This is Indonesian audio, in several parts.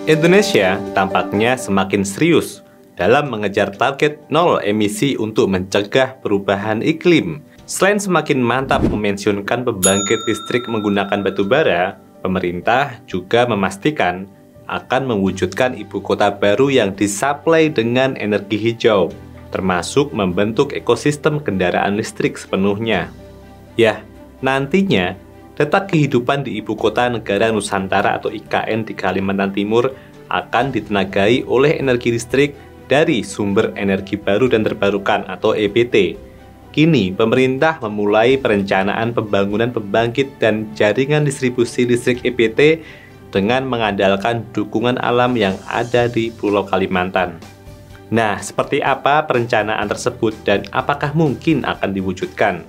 Indonesia tampaknya semakin serius dalam mengejar target nol emisi untuk mencegah perubahan iklim. Selain semakin mantap memensiunkan pembangkit listrik menggunakan batu bara, pemerintah juga memastikan akan mewujudkan ibu kota baru yang disuplai dengan energi hijau, termasuk membentuk ekosistem kendaraan listrik sepenuhnya. Ya, nantinya letak kehidupan di Ibu Kota Negara Nusantara atau IKN di Kalimantan Timur akan ditenagai oleh energi listrik dari sumber energi baru dan terbarukan atau EBT. Kini, pemerintah memulai perencanaan pembangunan pembangkit dan jaringan distribusi listrik EBT dengan mengandalkan dukungan alam yang ada di Pulau Kalimantan. Nah, seperti apa perencanaan tersebut dan apakah mungkin akan diwujudkan?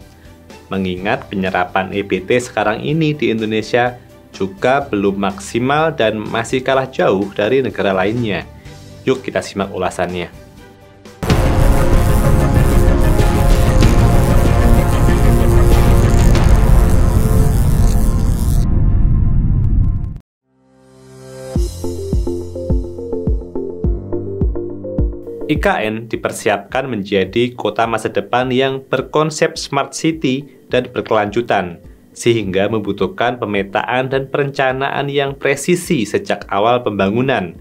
Mengingat penyerapan EBT sekarang ini di Indonesia juga belum maksimal dan masih kalah jauh dari negara lainnya. Yuk kita simak ulasannya. IKN dipersiapkan menjadi kota masa depan yang berkonsep smart city dan berkelanjutan, sehingga membutuhkan pemetaan dan perencanaan yang presisi sejak awal pembangunan,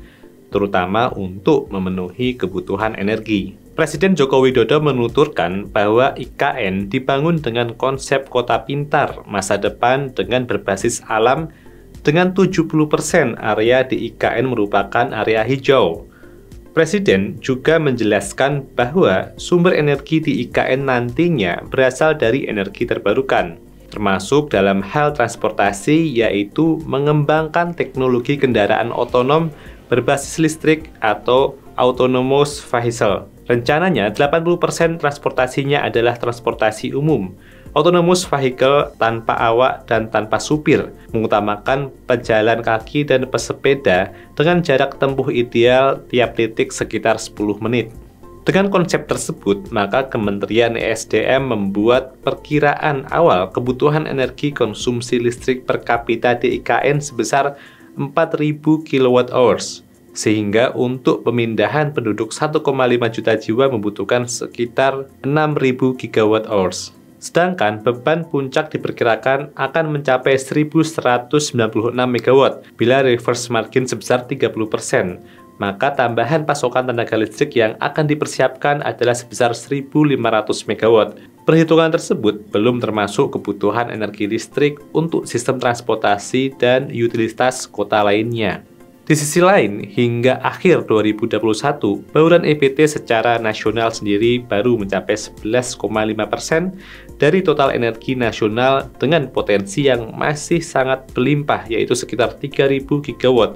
terutama untuk memenuhi kebutuhan energi. Presiden Joko Widodo menuturkan bahwa IKN dibangun dengan konsep kota pintar masa depan dengan berbasis alam, dengan 70% area di IKN merupakan area hijau. Presiden juga menjelaskan bahwa sumber energi di IKN nantinya berasal dari energi terbarukan, termasuk dalam hal transportasi, yaitu mengembangkan teknologi kendaraan otonom berbasis listrik atau autonomous vehicle. Rencananya 80% transportasinya adalah transportasi umum, autonomous vehicle tanpa awak dan tanpa supir, mengutamakan pejalan kaki dan pesepeda dengan jarak tempuh ideal tiap titik sekitar 10 menit. Dengan konsep tersebut, maka Kementerian ESDM membuat perkiraan awal kebutuhan energi konsumsi listrik per kapita di IKN sebesar 4.000 kWh, sehingga untuk pemindahan penduduk 1,5 juta jiwa membutuhkan sekitar 6.000 GWh. Sedangkan beban puncak diperkirakan akan mencapai 1.196 MW bila reverse margin sebesar 30%. Maka tambahan pasokan tenaga listrik yang akan dipersiapkan adalah sebesar 1.500 MW. Perhitungan tersebut belum termasuk kebutuhan energi listrik untuk sistem transportasi dan utilitas kota lainnya. Di sisi lain, hingga akhir 2021, bauran EBT secara nasional sendiri baru mencapai 11,5% dari total energi nasional dengan potensi yang masih sangat berlimpah, yaitu sekitar 3.000 GW.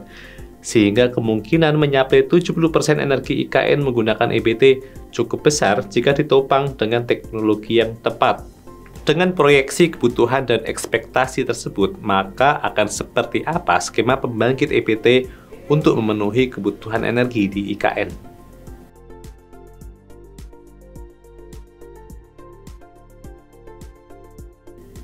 Sehingga kemungkinan mencapai 70% energi IKN menggunakan EBT cukup besar jika ditopang dengan teknologi yang tepat. Dengan proyeksi kebutuhan dan ekspektasi tersebut, maka akan seperti apa skema pembangkit EBT untuk memenuhi kebutuhan energi di IKN?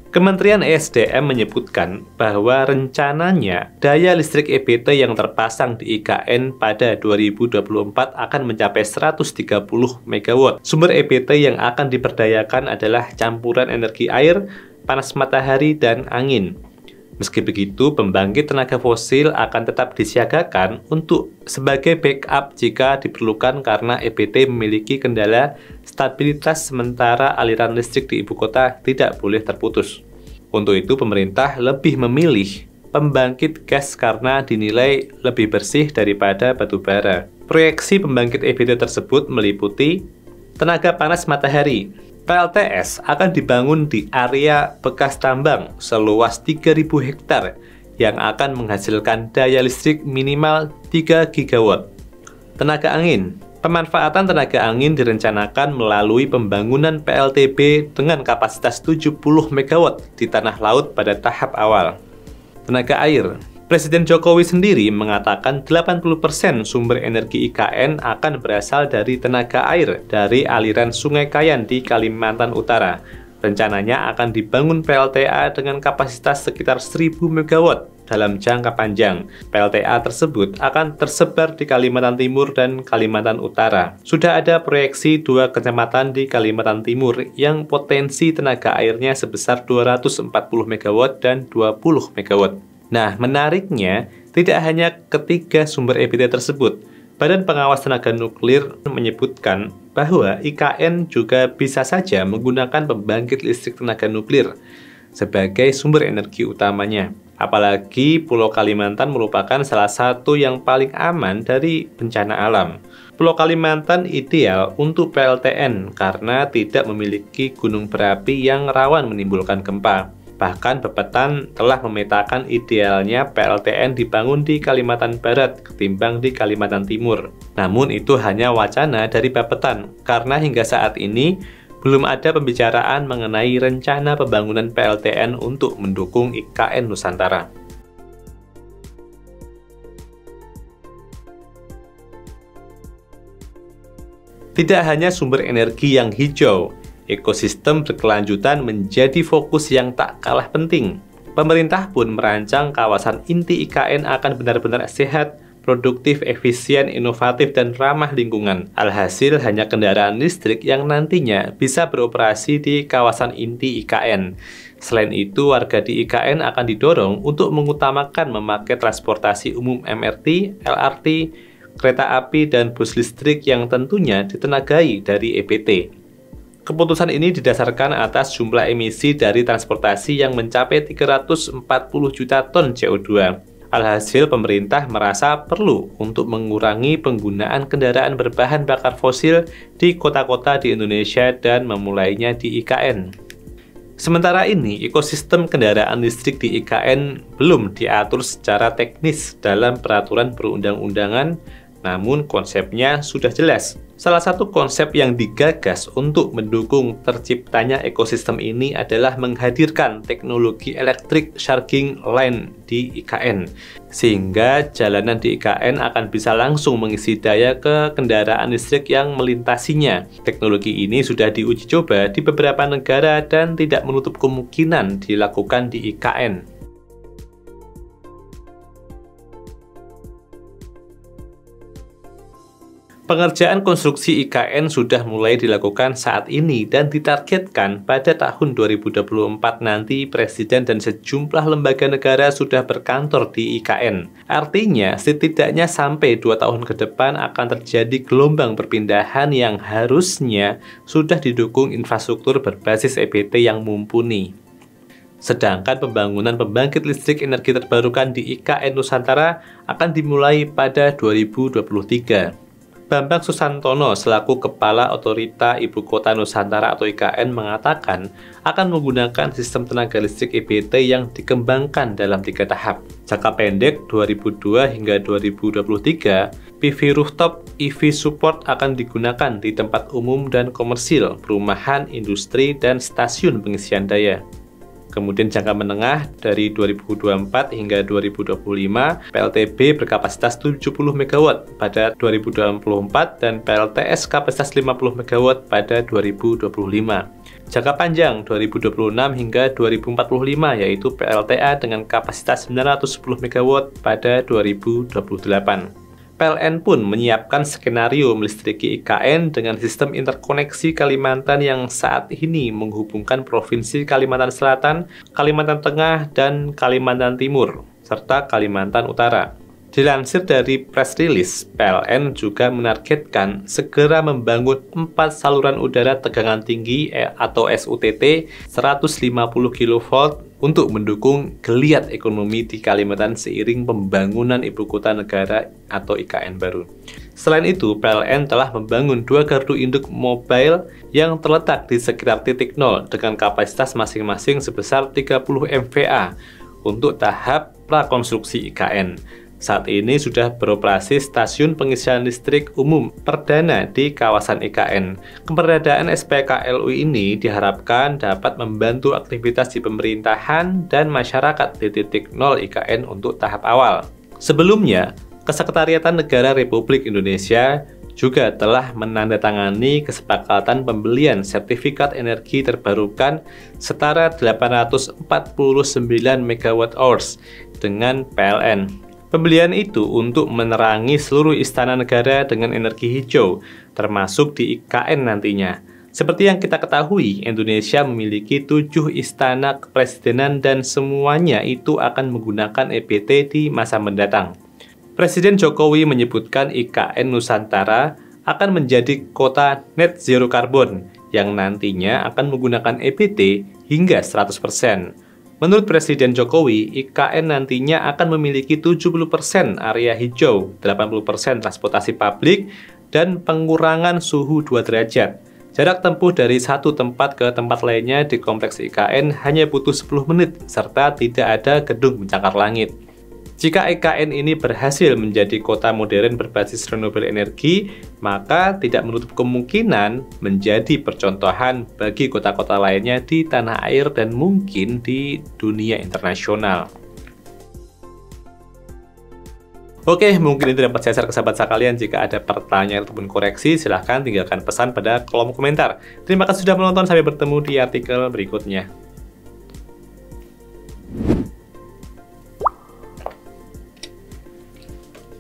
Kementerian ESDM menyebutkan bahwa rencananya daya listrik EBT yang terpasang di IKN pada 2024 akan mencapai 130 MW. Sumber EBT yang akan diperdayakan adalah campuran energi air, panas matahari, dan angin. Meski begitu, pembangkit tenaga fosil akan tetap disiagakan untuk sebagai backup jika diperlukan karena EBT memiliki kendala stabilitas sementara aliran listrik di ibu kota tidak boleh terputus. Untuk itu, pemerintah lebih memilih pembangkit gas karena dinilai lebih bersih daripada batu bara. Proyeksi pembangkit EBT tersebut meliputi tenaga panas matahari. PLTS akan dibangun di area bekas tambang seluas 3.000 hektar yang akan menghasilkan daya listrik minimal 3 GW. Tenaga angin. Pemanfaatan tenaga angin direncanakan melalui pembangunan PLTB dengan kapasitas 70 MW di tanah laut pada tahap awal. Tenaga air. Presiden Jokowi sendiri mengatakan 80% sumber energi IKN akan berasal dari tenaga air dari aliran Sungai Kayan di Kalimantan Utara. Rencananya akan dibangun PLTA dengan kapasitas sekitar 1.000 MW. dalam jangka panjang. PLTA tersebut akan tersebar di Kalimantan Timur dan Kalimantan Utara. Sudah ada proyeksi 2 kecamatan di Kalimantan Timur yang potensi tenaga airnya sebesar 240 MW dan 20 MW. Nah, menariknya, tidak hanya ketiga sumber EBT tersebut, Badan Pengawas Tenaga Nuklir menyebutkan bahwa IKN juga bisa saja menggunakan pembangkit listrik tenaga nuklir sebagai sumber energi utamanya. Apalagi Pulau Kalimantan merupakan salah satu yang paling aman dari bencana alam. Pulau Kalimantan ideal untuk PLTN karena tidak memiliki gunung berapi yang rawan menimbulkan gempa. Bahkan Bappetan telah memetakan idealnya PLTN dibangun di Kalimantan Barat ketimbang di Kalimantan Timur. Namun itu hanya wacana dari Bappetan, karena hingga saat ini belum ada pembicaraan mengenai rencana pembangunan PLTN untuk mendukung IKN Nusantara. Tidak hanya sumber energi yang hijau, ekosistem berkelanjutan menjadi fokus yang tak kalah penting. Pemerintah pun merancang kawasan inti IKN akan benar-benar sehat, produktif, efisien, inovatif, dan ramah lingkungan. Alhasil hanya kendaraan listrik yang nantinya bisa beroperasi di kawasan inti IKN. Selain itu, warga di IKN akan didorong untuk mengutamakan memakai transportasi umum MRT, LRT, kereta api, dan bus listrik yang tentunya ditenagai dari EBT. Keputusan ini didasarkan atas jumlah emisi dari transportasi yang mencapai 340 juta ton CO2. Alhasil, pemerintah merasa perlu untuk mengurangi penggunaan kendaraan berbahan bakar fosil di kota-kota di Indonesia dan memulainya di IKN. Sementara ini, ekosistem kendaraan listrik di IKN belum diatur secara teknis dalam peraturan perundang-undangan, namun konsepnya sudah jelas. Salah satu konsep yang digagas untuk mendukung terciptanya ekosistem ini adalah menghadirkan teknologi electric charging line di IKN, sehingga jalanan di IKN akan bisa langsung mengisi daya ke kendaraan listrik yang melintasinya. Teknologi ini sudah diuji coba di beberapa negara dan tidak menutup kemungkinan dilakukan di IKN. Pengerjaan konstruksi IKN sudah mulai dilakukan saat ini dan ditargetkan pada tahun 2024 nanti Presiden dan sejumlah lembaga negara sudah berkantor di IKN. Artinya, setidaknya sampai 2 tahun ke depan akan terjadi gelombang perpindahan yang harusnya sudah didukung infrastruktur berbasis EBT yang mumpuni. Sedangkan pembangunan pembangkit listrik energi terbarukan di IKN Nusantara akan dimulai pada 2023. Bambang Susantono selaku Kepala Otorita Ibu Kota Nusantara atau IKN mengatakan akan menggunakan sistem tenaga listrik EBT yang dikembangkan dalam 3 tahap. Jangka pendek 2002 hingga 2023, PV rooftop EV support akan digunakan di tempat umum dan komersil, perumahan, industri, dan stasiun pengisian daya. Kemudian jangka menengah dari 2024 hingga 2025, PLTB berkapasitas 70 MW pada 2024 dan PLTS kapasitas 50 MW pada 2025. Jangka panjang 2026 hingga 2045 yaitu PLTA dengan kapasitas 910 MW pada 2028. PLN pun menyiapkan skenario melistriki IKN dengan sistem interkoneksi Kalimantan yang saat ini menghubungkan Provinsi Kalimantan Selatan, Kalimantan Tengah, dan Kalimantan Timur, serta Kalimantan Utara. Dilansir dari press release, PLN juga menargetkan segera membangun 4 saluran udara tegangan tinggi atau SUTT 150 kV untuk mendukung geliat ekonomi di Kalimantan seiring pembangunan Ibu Kota Negara atau IKN baru. Selain itu, PLN telah membangun 2 gardu induk mobile yang terletak di sekitar titik nol dengan kapasitas masing-masing sebesar 30 MVA untuk tahap prakonstruksi IKN. Saat ini sudah beroperasi stasiun pengisian listrik umum perdana di kawasan IKN. Keberadaan SPKLU ini diharapkan dapat membantu aktivitas di pemerintahan dan masyarakat di titik nol IKN untuk tahap awal. Sebelumnya, Kesekretariatan Negara Republik Indonesia juga telah menandatangani kesepakatan pembelian sertifikat energi terbarukan setara 849 MWh dengan PLN. Pembelian itu untuk menerangi seluruh istana negara dengan energi hijau, termasuk di IKN nantinya. Seperti yang kita ketahui, Indonesia memiliki 7 istana kepresidenan dan semuanya itu akan menggunakan EBT di masa mendatang. Presiden Jokowi menyebutkan IKN Nusantara akan menjadi kota net zero carbon yang nantinya akan menggunakan EBT hingga 100%. Menurut Presiden Jokowi, IKN nantinya akan memiliki 70% area hijau, 80% transportasi publik, dan pengurangan suhu 2 derajat. Jarak tempuh dari satu tempat ke tempat lainnya di kompleks IKN hanya butuh 10 menit, serta tidak ada gedung pencakar langit. Jika IKN ini berhasil menjadi kota modern berbasis renewable energi, maka tidak menutup kemungkinan menjadi percontohan bagi kota-kota lainnya di tanah air dan mungkin di dunia internasional. Oke, mungkin itu dapat saya share ke sahabat sekalian. Jika ada pertanyaan ataupun koreksi, silahkan tinggalkan pesan pada kolom komentar. Terima kasih sudah menonton, sampai bertemu di artikel berikutnya.